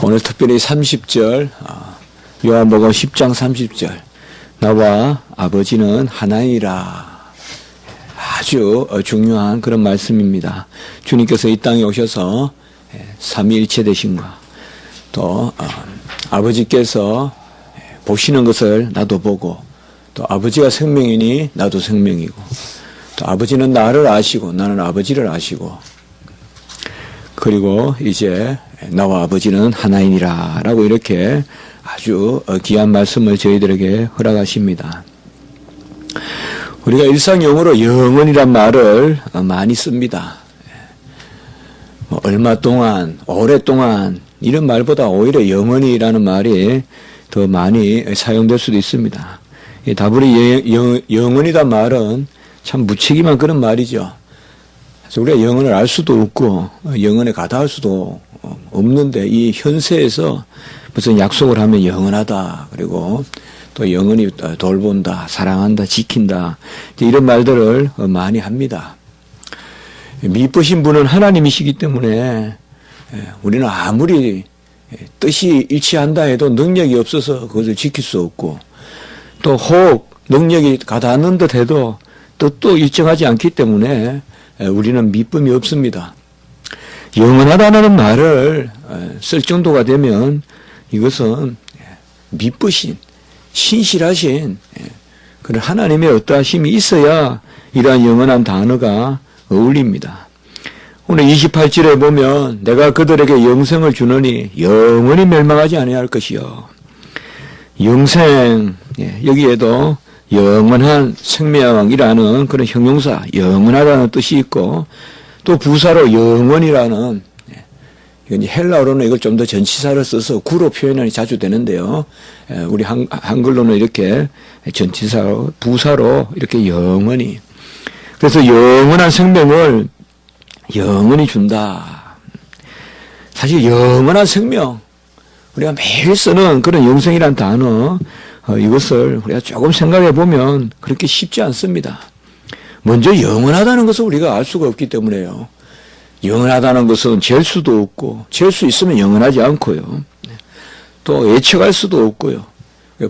오늘 특별히 30절, 요한복음 10장 30절, 나와 아버지는 하나이라. 아주 중요한 그런 말씀입니다. 주님께서 이 땅에 오셔서 삼위일체 되신과 또 아버지께서 보시는 것을 나도 보고, 또 아버지가 생명이니 나도 생명이고, 또 아버지는 나를 아시고 나는 아버지를 아시고, 그리고 이제 나와 아버지는 하나이니라 라고 이렇게 아주 귀한 말씀을 저희들에게 허락하십니다. 우리가 일상용어로 영원이란 말을 많이 씁니다. 얼마 동안, 오랫동안 이런 말보다 오히려 영원이라는 말이 더 많이 사용될 수도 있습니다. 다분히 영원이란 말은 참 무책임한 그런 말이죠. 그래서 우리가 영혼을 알 수도 없고 영혼에 가다할 수도 없는데, 이 현세에서 무슨 약속을 하면 영원하다, 그리고 또 영원히 돌본다, 사랑한다, 지킨다, 이런 말들을 많이 합니다. 미쁘신 분은 하나님이시기 때문에 우리는 아무리 뜻이 일치한다 해도 능력이 없어서 그것을 지킬 수 없고, 또 혹 능력이 가닿는 듯 해도 뜻도 일정하지 않기 때문에 우리는 미쁨이 없습니다. 영원하다는 말을 쓸 정도가 되면 이것은 미쁘신, 신실하신 그런 하나님의 어떠하심이 있어야 이러한 영원한 단어가 어울립니다. 오늘 28절에 보면 내가 그들에게 영생을 주노니 영원히 멸망하지 아니할 것이요. 영생, 여기에도 영원한 생명이라는 그런 형용사, 영원하다는 뜻이 있고, 또 부사로 영원이라는, 이건 헬라어로는 이걸 좀 더 전치사를 써서 구로 표현이 자주 되는데요. 우리 한글로는 이렇게 전치사로, 부사로 이렇게 영원히. 그래서 영원한 생명을 영원히 준다. 사실 영원한 생명, 우리가 매일 쓰는 그런 영생이란 단어, 이것을 우리가 조금 생각해 보면 그렇게 쉽지 않습니다. 먼저 영원하다는 것을 우리가 알 수가 없기 때문에요. 영원하다는 것은 잴 수도 없고, 잴 수 있으면 영원하지 않고요. 또 예측할 수도 없고요.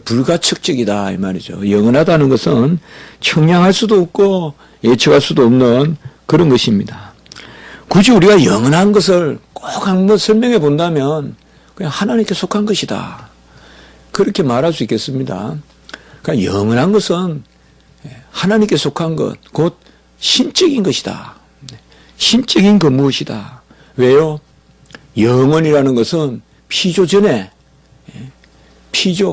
불가측적이다 이 말이죠. 영원하다는 것은 청량할 수도 없고 예측할 수도 없는 그런 것입니다. 굳이 우리가 영원한 것을 꼭 한번 설명해 본다면 그냥 하나님께 속한 것이다, 그렇게 말할 수 있겠습니다. 그러니까 영원한 것은 하나님께 속한 것, 곧 신적인 것이다. 신적인 그 무엇이다. 왜요? 영원이라는 것은 피조 전에,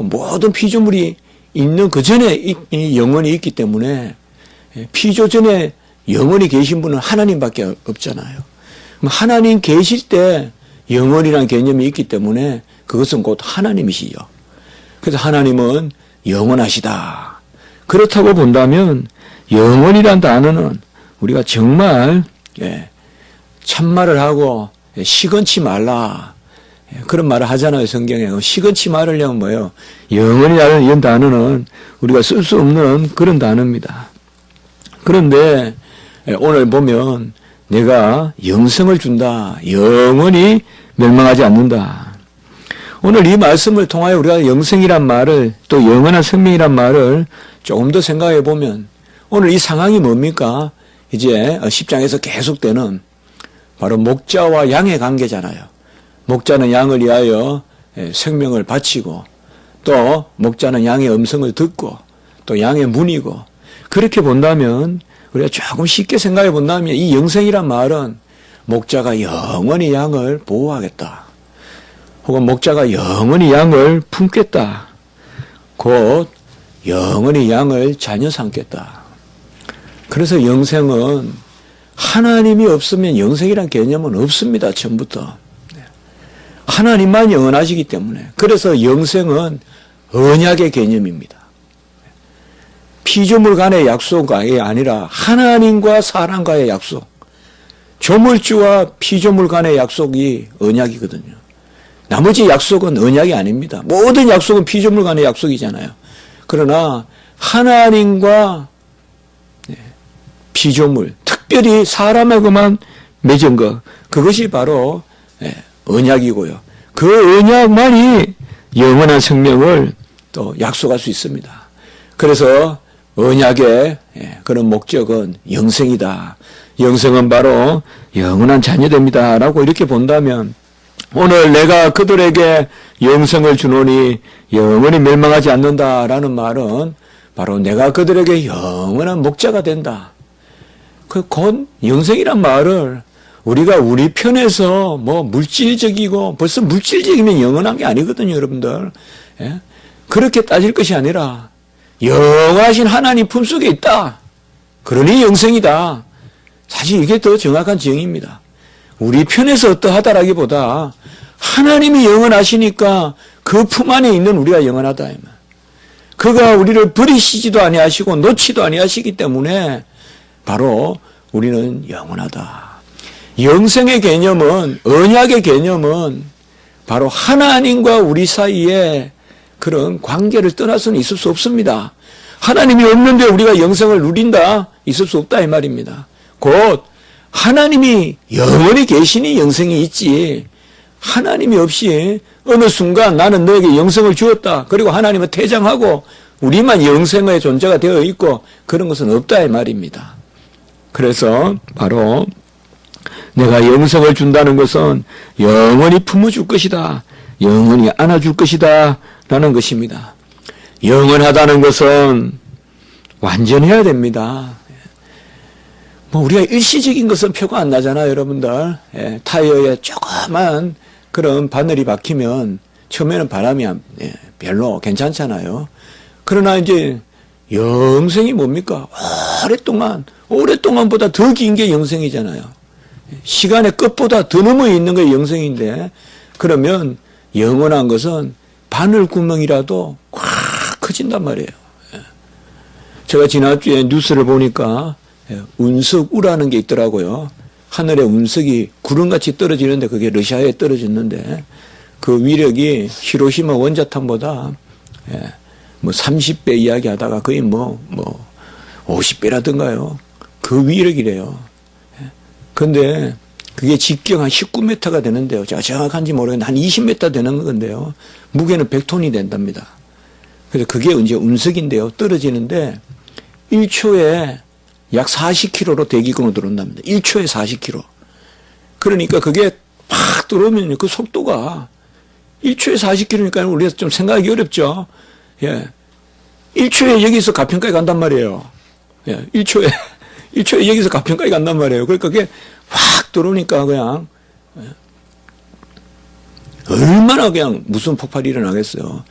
모든 피조물이 있는 그 전에 이 영원이 있기 때문에, 피조 전에 영원히 계신 분은 하나님밖에 없잖아요. 하나님 계실 때 영원이라는 개념이 있기 때문에 그것은 곧 하나님이시죠. 그래서 하나님은 영원하시다. 그렇다고 본다면 영원이란 단어는 우리가 정말 참말을 하고 시건치 말라, 그런 말을 하잖아요, 성경에. 시건치 말으려면 뭐예요? 영원이라는 이런 단어는 우리가 쓸 수 없는 그런 단어입니다. 그런데 오늘 보면 내가 영생을 준다, 영원히 멸망하지 않는다. 오늘 이 말씀을 통하여 우리가 영생이란 말을, 또 영원한 생명이란 말을 조금 더 생각해 보면, 오늘 이 상황이 뭡니까? 이제 10장에서 계속되는 바로 목자와 양의 관계잖아요. 목자는 양을 위하여 생명을 바치고, 또 목자는 양의 음성을 듣고, 또 양의 문이고, 그렇게 본다면 우리가 조금 쉽게 생각해 본다면 이 영생이란 말은 목자가 영원히 양을 보호하겠다, 혹은 목자가 영원히 양을 품겠다, 곧 영원히 양을 자녀 삼겠다. 그래서 영생은 하나님이 없으면 영생이란 개념은 없습니다. 처음부터. 하나님만 영원하시기 때문에. 그래서 영생은 언약의 개념입니다. 피조물 간의 약속이 아니라 하나님과 사람과의 약속, 조물주와 피조물 간의 약속이 언약이거든요. 나머지 약속은 언약이 아닙니다. 모든 약속은 피조물 간의 약속이잖아요. 그러나 하나님과 피조물, 특별히 사람하고만 맺은 것, 그것이 바로 언약이고요. 그 언약만이 영원한 생명을 또 약속할 수 있습니다. 그래서 언약의 그런 목적은 영생이다. 영생은 바로 영원한 자녀됩니다. 라고 이렇게 본다면 오늘 내가 그들에게 영생을 주노니 영원히 멸망하지 않는다라는 말은 바로 내가 그들에게 영원한 목자가 된다. 그 곧 영생이란 말을 우리가 우리 편에서 뭐 물질적이고 벌써 물질적이면 영원한 게 아니거든요, 여러분들. 예? 그렇게 따질 것이 아니라 영원하신 하나님 품속에 있다. 그러니 영생이다. 사실 이게 더 정확한 지형입니다. 우리 편에서 어떠하다라기보다 하나님이 영원하시니까 그 품 안에 있는 우리가 영원하다. 그가 우리를 버리시지도 아니하시고 놓지도 아니하시기 때문에 바로 우리는 영원하다. 영생의 개념은, 언약의 개념은 바로 하나님과 우리 사이에 그런 관계를 떠나서는 있을 수 없습니다. 하나님이 없는데 우리가 영생을 누린다? 있을 수 없다 이 말입니다. 곧 하나님이 영원히 계시니 영생이 있지, 하나님이 없이 어느 순간 나는 너에게 영생을 주었다, 그리고 하나님은 퇴장하고 우리만 영생의 존재가 되어 있고 그런 것은 없다 이 말입니다. 그래서 바로 내가 영생을 준다는 것은 영원히 품어줄 것이다, 영원히 안아줄 것이다 라는 것입니다. 영원하다는 것은 완전해야 됩니다. 뭐 우리가 일시적인 것은 표가 안 나잖아요, 여러분들. 타이어에 조그만 그런 바늘이 박히면 처음에는 바람이 별로 괜찮잖아요. 그러나 이제 영생이 뭡니까? 오랫동안보다 더 긴 게 영생이잖아요. 시간의 끝보다 더 넘어 있는 게 영생인데, 그러면 영원한 것은 바늘구멍이라도 확 커진단 말이에요. 제가 지난주에 뉴스를 보니까 운석우라는 게 있더라고요. 하늘에 운석이 구름같이 떨어지는데 그게 러시아에 떨어졌는데 그 위력이 히로시마 원자탄보다 뭐 30배 이야기하다가 거의 뭐 50배라든가요. 그 위력이래요. 근데 그게 직경 한 19m가 되는데요. 제가 정확한지 모르겠는데 한 20m 되는 건데요. 무게는 100톤이 된답니다. 그래서 그게 이제 운석인데요. 떨어지는데 1초에 약 40km로 대기권으로 들어온답니다. 1초에 40km. 그러니까 그게 팍 들어오면 그 속도가 1초에 40km니까 우리가 좀 생각하기 어렵죠. 예. 1초에 여기서 가평까지 간단 말이에요. 예. 1초에 여기서 가평까지 간단 말이에요. 그러니까 그게 확 들어오니까 그냥 얼마나 그냥 무슨 폭발이 일어나겠어요.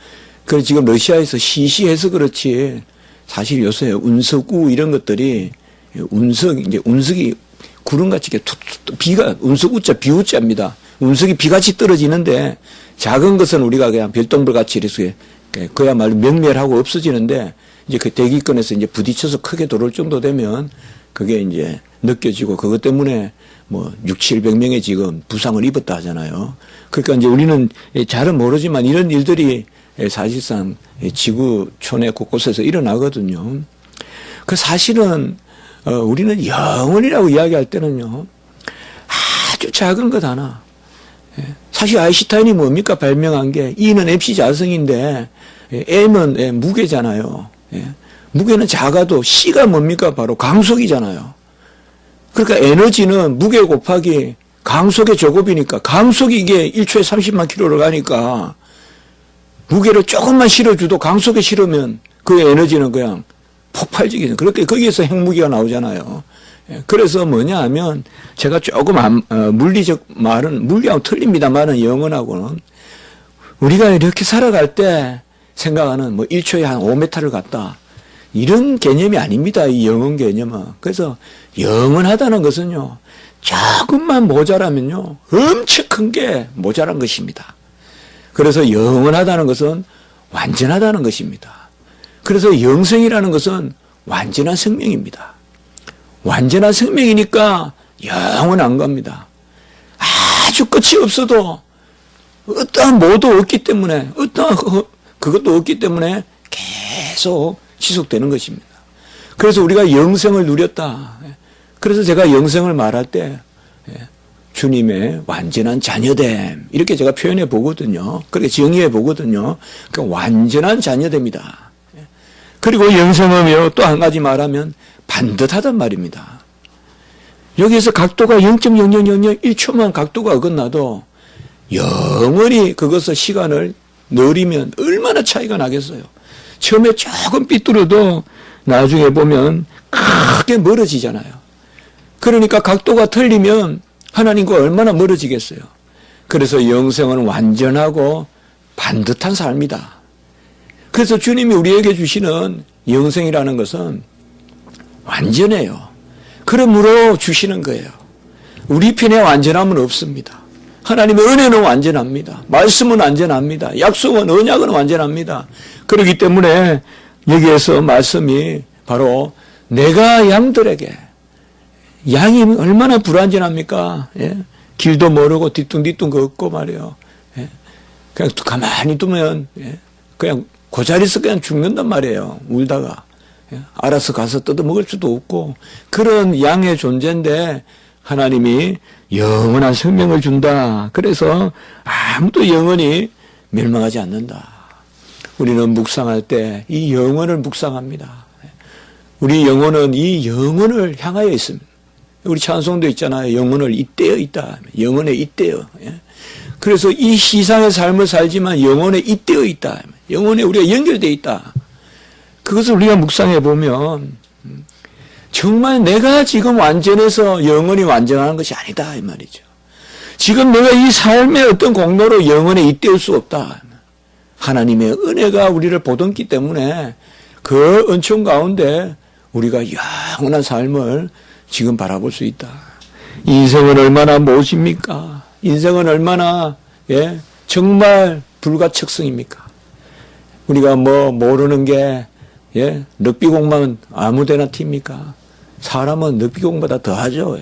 그래서 지금 러시아에서 시시해서 그렇지 사실 요새 운석우 이런 것들이 운석이 구름같이 비가 운석우자 비우자입니다. 운석이 비같이 떨어지는데 작은 것은 우리가 그냥 별똥별같이 이렇게 그야말로 명멸하고 없어지는데 이제 그 대기권에서 이제 부딪혀서 크게 들어올 정도 되면 그게 이제 느껴지고 그것 때문에 뭐 600~700명이 지금 부상을 입었다 하잖아요. 그러니까 이제 우리는 잘은 모르지만 이런 일들이 사실상 지구촌의 곳곳에서 일어나거든요. 그 사실은 우리는 영원이라고 이야기할 때는요, 아주 작은 것 하나. 사실 아인슈타인이 뭡니까? 발명한 게 E는 MC 자성인데 M은 무게잖아요. 무게는 작아도 C가 뭡니까? 바로 강속이잖아요. 그러니까 에너지는 무게 곱하기 강속의 제곱이니까 강속이 이게 1초에 30만 킬로를 가니까 무게를 조금만 실어줘도 강속에 실으면 그 에너지는 그냥 폭발적이죠. 그렇게 거기에서 핵무기가 나오잖아요. 그래서 뭐냐 하면 제가 조금 물리적 말은 물리하고 틀립니다만은 영원하고는 우리가 이렇게 살아갈 때 생각하는 뭐 1초에 한 5m를 갔다. 이런 개념이 아닙니다. 이 영원 개념은. 그래서 영원하다는 것은요, 조금만 모자라면요, 엄청 큰 게 모자란 것입니다. 그래서 영원하다는 것은 완전하다는 것입니다. 그래서 영생이라는 것은 완전한 생명입니다. 완전한 생명이니까 영원한 겁니다. 아주 끝이 없어도 어떠한 뭐도 없기 때문에, 어떠한 그것도 없기 때문에 계속 지속되는 것입니다. 그래서 우리가 영생을 누렸다. 그래서 제가 영생을 말할 때 주님의 완전한 자녀됨. 이렇게 제가 표현해 보거든요. 그렇게 정의해 보거든요. 그러니까 완전한 자녀됨이다. 그리고 영생하며 또 한 가지 말하면 반듯하단 말입니다. 여기에서 각도가 0.0001초만 각도가 어긋나도 영원히 그것을 시간을 늘리면 얼마나 차이가 나겠어요. 처음에 조금 삐뚤어도 나중에 보면 크게 멀어지잖아요. 그러니까 각도가 틀리면 하나님과 얼마나 멀어지겠어요. 그래서 영생은 완전하고 반듯한 삶이다. 그래서 주님이 우리에게 주시는 영생이라는 것은 완전해요. 그러므로 주시는 거예요. 우리 편에 완전함은 없습니다. 하나님의 은혜는 완전합니다. 말씀은 완전합니다. 약속은 언약은 완전합니다. 그렇기 때문에 여기에서 말씀이 바로 내가 양들에게, 양이 얼마나 불완전합니까? 예? 길도 모르고 뒤뚱뒤뚱 걷고 말이에요. 예? 그냥 가만히 두면 그냥 그 자리에서 그냥 죽는단 말이에요. 울다가. 알아서 가서 뜯어먹을 수도 없고 그런 양의 존재인데 하나님이 영원한 생명을 준다. 그래서 아무도 영원히 멸망하지 않는다. 우리는 묵상할 때 이 영혼을 묵상합니다. 우리 영혼은 이 영혼을 향하여 있습니다. 우리 찬송도 있잖아요. 영혼을 잇대어 있다. 영혼에 잇대어. 그래서 이 세상의 삶을 살지만 영혼에 잇대어 있다. 영혼에 우리가 연결되어 있다. 그것을 우리가 묵상해 보면 정말 내가 지금 완전해서 영혼이 완전한 것이 아니다 이 말이죠. 지금 내가 이 삶의 어떤 공로로 영혼에 잇대을 수 없다. 하나님의 은혜가 우리를 보듬기 때문에 그 은총 가운데 우리가 영원한 삶을 지금 바라볼 수 있다. 인생은 얼마나 무엇입니까? 인생은 얼마나 정말 불가측성입니까? 우리가 모르는 게 럭비공만 아무데나 튑니까? 사람은 럭비공보다 더하죠.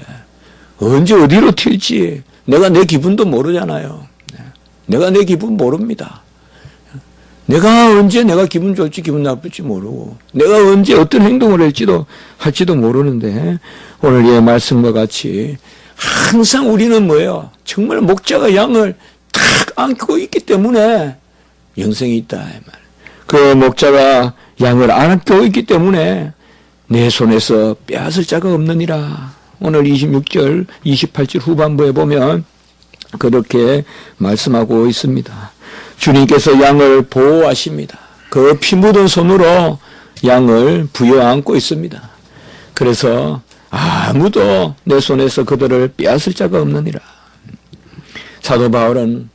언제 어디로 튈지 내가 내 기분도 모르잖아요. 내가 내 기분 모릅니다. 내가 언제 내가 기분 좋을지 기분 나쁠지 모르고 내가 언제 어떤 행동을 할지도 모르는데 오늘 이 말씀과 같이 항상 우리는 뭐예요? 정말 목자가 양을 탁 안고 있기 때문에 영생이 있다. 그 목자가 양을 안고 있기 때문에 내 손에서 빼앗을 자가 없느니라. 오늘 26절, 28절 후반부에 보면 그렇게 말씀하고 있습니다. 주님께서 양을 보호하십니다. 그 피 묻은 손으로 양을 부여안고 있습니다. 그래서 아무도 내 손에서 그들을 빼앗을 자가 없느니라. 사도 바울은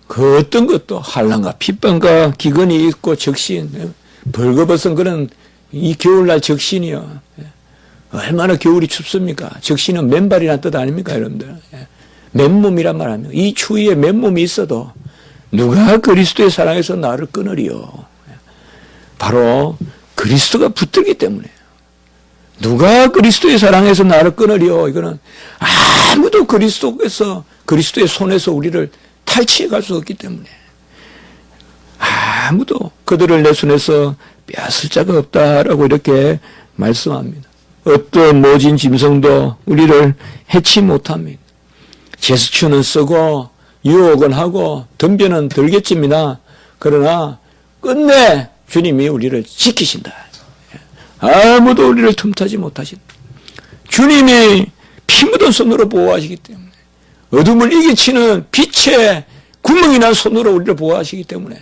그 어떤 것도 환난과 핍박과 기근이 있고 적신, 벌거벗은 그런 이 겨울날 적신이요. 얼마나 겨울이 춥습니까? 적신은 맨발이라는 뜻 아닙니까, 여러분들? 맨몸이란 말 아닙니까? 이 추위에 맨몸이 있어도 누가 그리스도의 사랑에서 나를 끊으리요? 바로 그리스도가 붙들기 때문에. 누가 그리스도의 사랑에서 나를 끊으리요? 이거는 아무도 그리스도의 손에서 우리를 탈취해 갈 수 없기 때문에. 아무도 그들을 내 손에서 빼앗을 자가 없다라고 이렇게 말씀합니다. 어떤 모진 짐승도 우리를 해치 못합니다. 제스처는 쓰고 유혹은 하고 덤벼는 들겠지만 그러나 끝내 주님이 우리를 지키신다. 아무도 우리를 틈타지 못하신다. 주님이 피 묻은 손으로 보호하시기 때문에 어둠을 이기치는 빛의 구멍이 난 손으로 우리를 보호하시기 때문에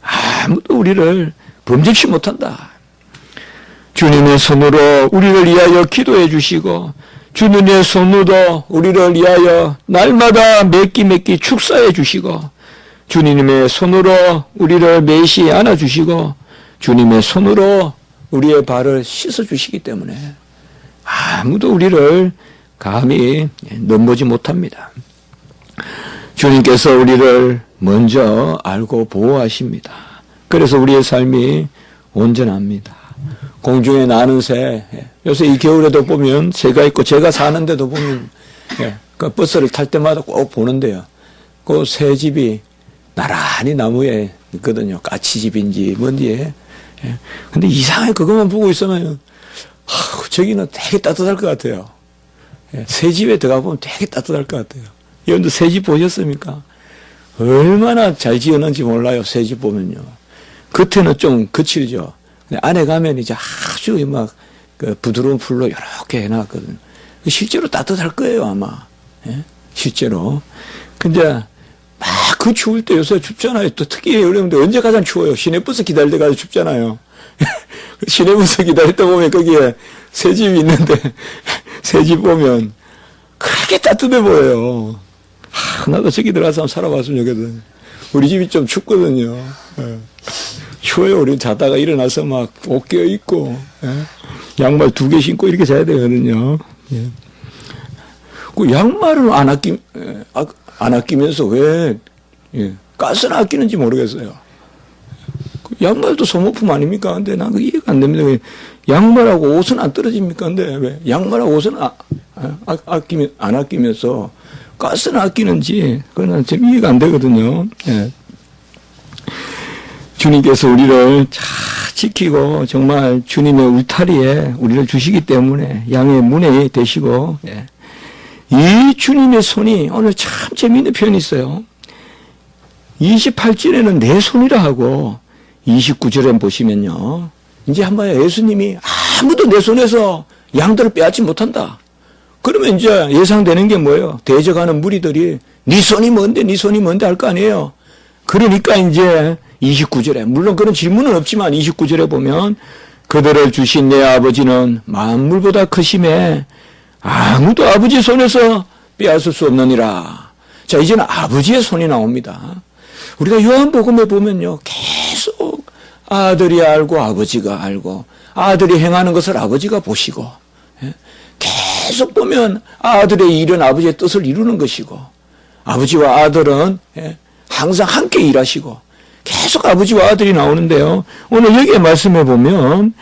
아무도 우리를 범접치 못한다. 주님의 손으로 우리를 위하여 기도해 주시고 주님의 손으로 우리를 위하여 날마다 맺기 축사해 주시고 주님의 손으로 우리를 매시 안아주시고 주님의 손으로 우리의 발을 씻어주시기 때문에 아무도 우리를 감히 넘보지 못합니다. 주님께서 우리를 먼저 알고 보호하십니다. 그래서 우리의 삶이 온전합니다. 공중에 나는 새, 요새 이 겨울에도 보면 새가 있고 제가 사는데도 보면 그 버스를 탈 때마다 꼭 보는데요. 그 새 집이 나란히 나무에 있거든요. 까치집인지 뭔지. 근데 이상하게 그것만 보고 있으면 저기는 되게 따뜻할 것 같아요. 새 집에 들어가 보면 되게 따뜻할 것 같아요. 여러분들 새 집 보셨습니까? 얼마나 잘 지었는지 몰라요. 새 집 보면요. 겉에는 좀 거칠죠. 근데 안에 가면 이제 아주 막 그 부드러운 풀로 이렇게 해놨거든요. 실제로 따뜻할 거예요, 아마. 예? 실제로. 근데 막 그 추울 때 요새 춥잖아요. 또 특히 여러분들 언제 가장 추워요? 시내버스 기다릴 때 가서 춥잖아요. 시내버스 기다릴 때 보면 거기에 새 집이 있는데 새 집 보면 그렇게 따뜻해 보여요. 나도 저기 들어가서 한번 살아봤으면 좋겠거든요. 우리 집이 좀 춥거든요. 예. 추워요. 우리 자다가 일어나서 막 옷 껴입고 예. 양말 2개 신고 이렇게 자야 되거든요. 예. 그 양말을 안 아끼면서 왜 예. 가스를 아끼는지 모르겠어요. 그 양말도 소모품 아닙니까? 근데 난 그 이해가 안 됩니다. 양말하고 옷은 안 떨어집니까? 근데 왜 양말하고 옷은 안 아끼면서 가스는 아끼는지 그건 좀 이해가 안 되거든요. 예. 주님께서 우리를 잘 지키고 정말 주님의 울타리에 우리를 주시기 때문에 양의 문에 되시고 예. 이 주님의 손이 오늘 참 재미있는 표현이 있어요. 28절에는 내 손이라 하고 29절에 보시면요. 이제 한번 예수님이 아무도 내 손에서 양들을 빼앗지 못한다. 그러면 이제 예상되는 게 뭐예요? 대적하는 무리들이 네 손이 뭔데 네 손이 뭔데 할 거 아니에요. 그러니까 이제 29절에 물론 그런 질문은 없지만 29절에 보면 그들을 주신 내 아버지는 만물보다 크심에 아무도 아버지 손에서 빼앗을 수 없느니라. 자, 이제는 아버지의 손이 나옵니다. 우리가 요한복음에 보면요. 계속 아들이 알고 아버지가 알고 아들이 행하는 것을 아버지가 보시고 계속 보면 아들의 일은 아버지의 뜻을 이루는 것이고 아버지와 아들은 항상 함께 일하시고 계속 아버지와 아들이 나오는데요. 오늘 여기에 말씀해 보면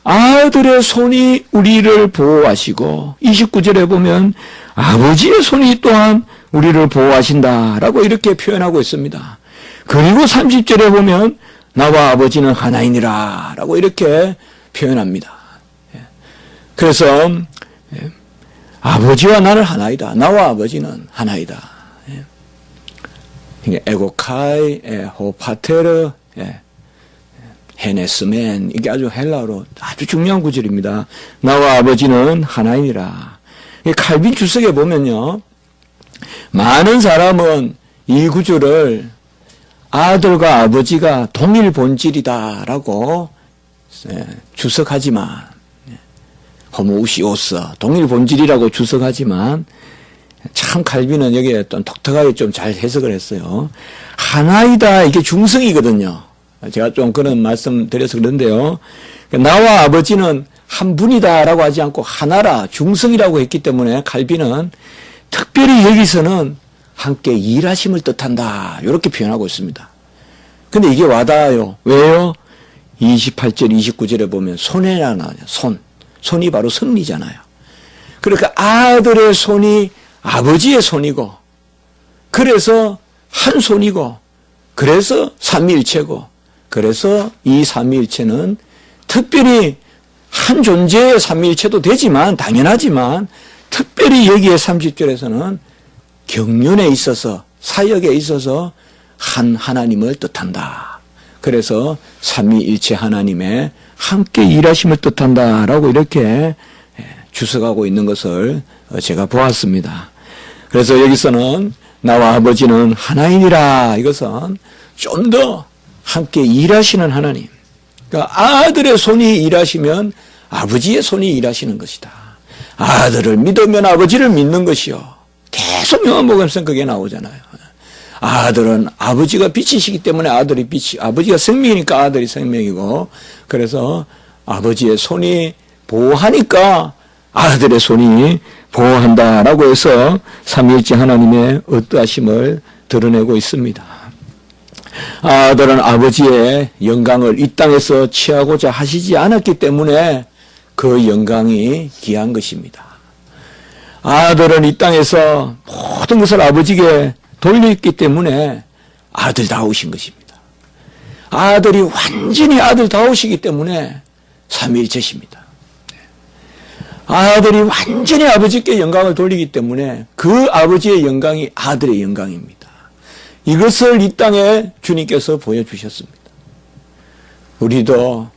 아들의 손이 우리를 보호하시고 29절에 보면 아버지의 손이 또한 우리를 보호하신다라고 이렇게 표현하고 있습니다. 그리고 30절에 보면 나와 아버지는 하나이니라 라고 이렇게 표현합니다. 그래서 아버지와 나는 하나이다. 나와 아버지는 하나이다. 에고카이, 호파테르, 헤네스멘 이게 아주 헬라어로 아주 중요한 구절입니다. 나와 아버지는 하나이니라. 칼빈 주석에 보면요. 많은 사람은 이 구절을 아들과 아버지가 동일 본질이다라고 주석하지만 호모우시오스 동일 본질이라고 주석하지만 참 칼빈은 여기에 또 독특하게 좀 잘 해석을 했어요. 하나이다 이게 중성이거든요. 제가 좀 그런 말씀 드려서 그런데요. 나와 아버지는 한 분이다라고 하지 않고 하나라 중성이라고 했기 때문에 칼빈은 특별히 여기서는 함께 일하심을 뜻한다 이렇게 표현하고 있습니다. 근데 이게 와닿아요. 왜요? 28절 29절에 보면 손해라 나와요. 손이 바로 승리잖아요. 그러니까 아들의 손이 아버지의 손이고 그래서 한 손이고 그래서 삼위일체고 그래서 이 삼위일체는 특별히 한 존재의 삼위일체도 되지만 당연하지만 특별히 여기에 30절에서는 경륜에 있어서 사역에 있어서 한 하나님을 뜻한다. 그래서 삼위일체 하나님의 함께 일하심을 뜻한다라고 이렇게 주석하고 있는 것을 제가 보았습니다. 그래서 여기서는 나와 아버지는 하나이니라 이것은 좀 더 함께 일하시는 하나님. 그러니까 아들의 손이 일하시면 아버지의 손이 일하시는 것이다. 아들을 믿으면 아버지를 믿는 것이요. 계속 요한복음에서 그게 나오잖아요. 아들은 아버지가 빛이시기 때문에 아들이 빛이, 아버지가 생명이니까 아들이 생명이고, 그래서 아버지의 손이 보호하니까 아들의 손이 보호한다라고 해서 삼위일체 하나님의 어떠하심을 드러내고 있습니다. 아들은 아버지의 영광을 이 땅에서 취하고자 하시지 않았기 때문에 그 영광이 귀한 것입니다. 아들은 이 땅에서 모든 것을 아버지에게 돌렸기 때문에 아들다우신 것입니다. 아들이 완전히 아들다우시기 때문에 삼위일체십니다. 아들이 완전히 아버지께 영광을 돌리기 때문에 그 아버지의 영광이 아들의 영광입니다. 이것을 이 땅에 주님께서 보여주셨습니다. 우리도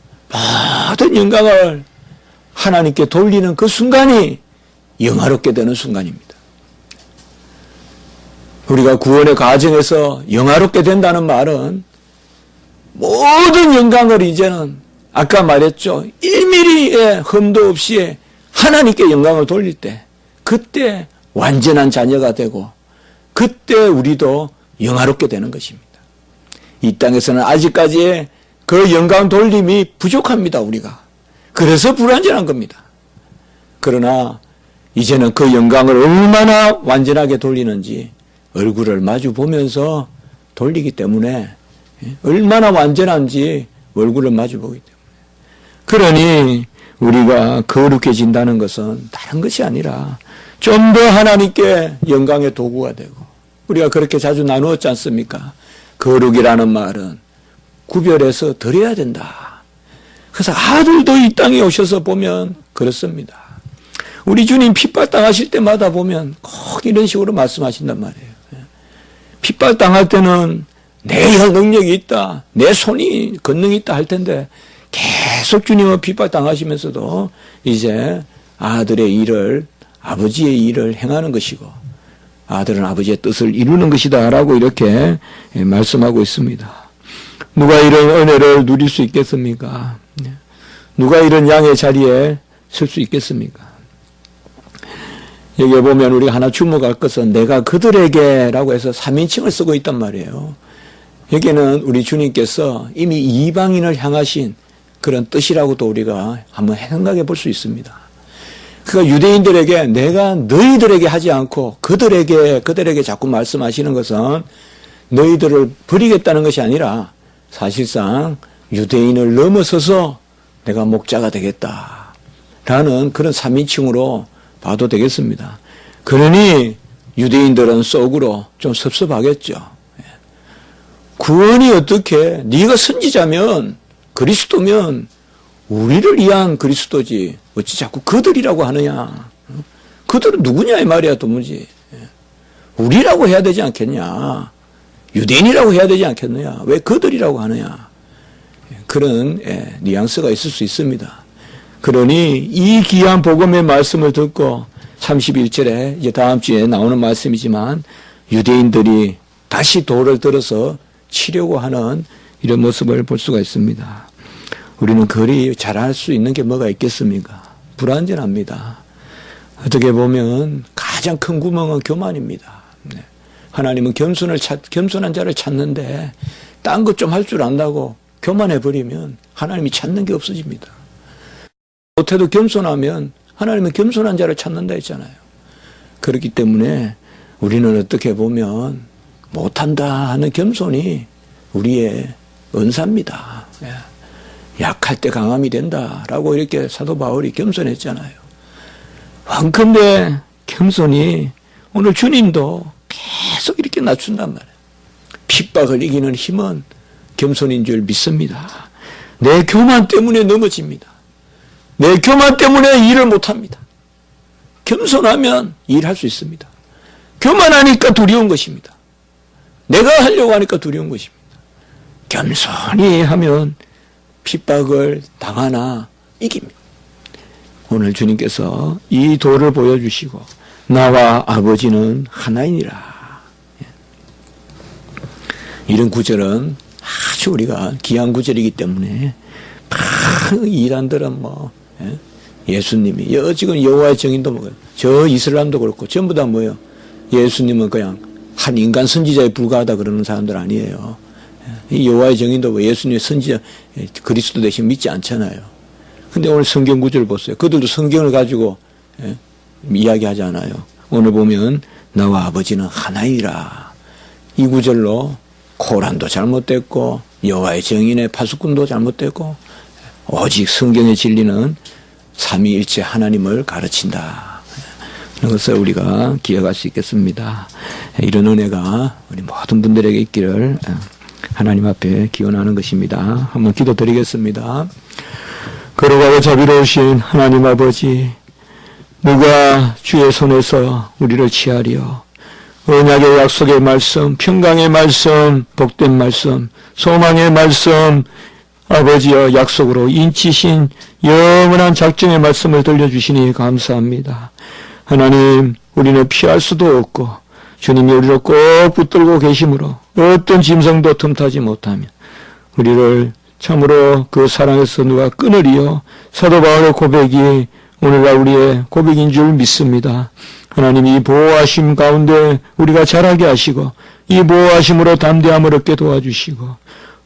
모든 영광을 하나님께 돌리는 그 순간이 영화롭게 되는 순간입니다. 우리가 구원의 과정에서 영화롭게 된다는 말은 모든 영광을 이제는 아까 말했죠. 1mm의 흠도 없이 하나님께 영광을 돌릴 때 그때 완전한 자녀가 되고 그때 우리도 영화롭게 되는 것입니다. 이 땅에서는 아직까지 그 영광 돌림이 부족합니다. 우리가. 그래서 불완전한 겁니다. 그러나 이제는 그 영광을 얼마나 완전하게 돌리는지 얼굴을 마주 보면서 돌리기 때문에 얼마나 완전한지 얼굴을 마주 보기 때문에 그러니 우리가 거룩해진다는 것은 다른 것이 아니라 좀 더 하나님께 영광의 도구가 되고 우리가 그렇게 자주 나누었지 않습니까? 거룩이라는 말은 구별해서 드려야 된다. 그래서 아들도 이 땅에 오셔서 보면 그렇습니다. 우리 주님 핍박당하실 때마다 보면 꼭 이런 식으로 말씀하신단 말이에요. 핍박당할 때는 내 능력이 있다, 내 손이 권능이 있다 할 텐데 계속 주님은 핍박당하시면서도 이제 아들의 일을, 아버지의 일을 행하는 것이고 아들은 아버지의 뜻을 이루는 것이다 라고 이렇게 말씀하고 있습니다. 누가 이런 은혜를 누릴 수 있겠습니까? 누가 이런 양의 자리에 설 수 있겠습니까? 여기에 보면 우리가 하나 주목할 것은 내가 그들에게 라고 해서 3인칭을 쓰고 있단 말이에요. 여기는 우리 주님께서 이미 이방인을 향하신 그런 뜻이라고도 우리가 한번 생각해 볼 수 있습니다. 그러니까 유대인들에게 내가 너희들에게 하지 않고 그들에게 자꾸 말씀하시는 것은 너희들을 버리겠다는 것이 아니라 사실상 유대인을 넘어서서 내가 목자가 되겠다라는 그런 3인칭으로 봐도 되겠습니다. 그러니 유대인들은 속으로 좀 섭섭하겠죠. 구원이 어떻게 네가 선지자면 그리스도면 우리를 위한 그리스도지 어찌 자꾸 그들이라고 하느냐. 그들은 누구냐 이 말이야 도무지. 우리라고 해야 되지 않겠냐. 유대인이라고 해야 되지 않겠느냐. 왜 그들이라고 하느냐. 그런 뉘앙스가 있을 수 있습니다. 그러니 이 귀한 복음의 말씀을 듣고 31절에 이제 다음 주에 나오는 말씀이지만 유대인들이 다시 돌을 들어서 치려고 하는 이런 모습을 볼 수가 있습니다. 우리는 그리 잘할 수 있는 게 뭐가 있겠습니까? 불완전합니다. 어떻게 보면 가장 큰 구멍은 교만입니다. 하나님은 겸손한 자를 찾는데 딴 것 좀 할 줄 안다고 교만해버리면 하나님이 찾는 게 없어집니다. 못해도 겸손하면 하나님은 겸손한 자를 찾는다 했잖아요. 그렇기 때문에 우리는 어떻게 보면 못한다 하는 겸손이 우리의 은사입니다. 약할 때 강함이 된다라고 이렇게 사도 바울이 겸손했잖아요. wan컨대 겸손이 오늘 주님도 계속 이렇게 낮춘단 말이에요. 핍박을 이기는 힘은 겸손인 줄 믿습니다. 내 교만 때문에 넘어집니다. 내 교만 때문에 일을 못합니다. 겸손하면 일할 수 있습니다. 교만하니까 두려운 것입니다. 내가 하려고 하니까 두려운 것입니다. 겸손히 하면 핍박을 당하나 이깁니다. 오늘 주님께서 이 도를 보여주시고 나와 아버지는 하나이니라. 이런 구절은 아주 우리가 귀한 구절이기 때문에 이란들은 예수님이 지금 여호와의 증인도 뭐예요? 저 이슬람도 그렇고 전부 다 뭐예요? 예수님은 그냥 한 인간 선지자에 불과하다 그러는 사람들 아니에요. 이 여호와의 증인도 예수님의 선지자 그리스도 대신 믿지 않잖아요. 근데 오늘 성경 구절을 보세요. 그들도 성경을 가지고 이야기하지 않아요. 오늘 보면 나와 아버지는 하나이라. 이 구절로 코란도 잘못됐고 여호와의 증인의 파수꾼도 잘못됐고 오직 성경의 진리는 삼위일체 하나님을 가르친다. 이런 것을 우리가 기억할 수 있겠습니다. 이런 은혜가 우리 모든 분들에게 있기를 하나님 앞에 기원하는 것입니다. 한번 기도드리겠습니다. 거룩하고 자비로우신 하나님 아버지, 누가 주의 손에서 우리를 취하리요. 언약의 약속의 말씀, 평강의 말씀, 복된 말씀, 소망의 말씀, 아버지여 약속으로 인치신 영원한 작정의 말씀을 들려주시니 감사합니다. 하나님, 우리는 피할 수도 없고 주님이 우리를 꼭 붙들고 계심으로 어떤 짐승도 틈타지 못하며 우리를 참으로 그 사랑에서 누가 끊으리요. 사도 바울의 고백이 오늘날 우리의 고백인 줄 믿습니다. 하나님, 이 보호하심 가운데 우리가 자라게 하시고 이 보호하심으로 담대함을 얻게 도와주시고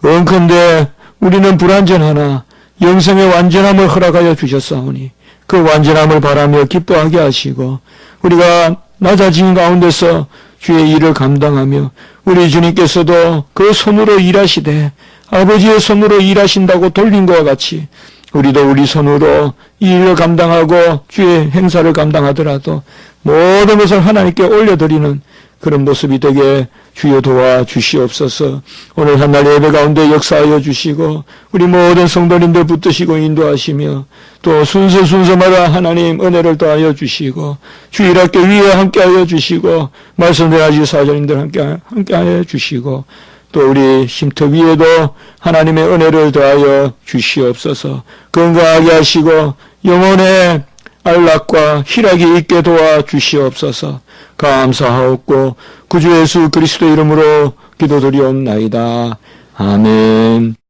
원컨대 우리는 불완전하나 영성의 완전함을 허락하여 주셨사오니 그 완전함을 바라며 기뻐하게 하시고 우리가 낮아진 가운데서 주의 일을 감당하며 우리 주님께서도 그 손으로 일하시되 아버지의 손으로 일하신다고 돌린 것과 같이 우리도 우리 손으로 이 일을 감당하고 주의 행사를 감당하더라도 모든 것을 하나님께 올려드리는 그런 모습이 되게 주여 도와주시옵소서. 오늘 한날 예배 가운데 역사하여 주시고 우리 모든 성도님들 붙드시고 인도하시며 또 순서마다 하나님 은혜를 더하여 주시고 주일학교 위에 함께하여 주시고 말씀대하지 사장님들 함께하여 주시고 또 우리 쉼터 위에도 하나님의 은혜를 더하여 주시옵소서. 건강하게 하시고 영혼의 안락과 희락이 있게 도와주시옵소서. 감사하옵고 구주 예수 그리스도 이름으로 기도드리옵나이다. 아멘.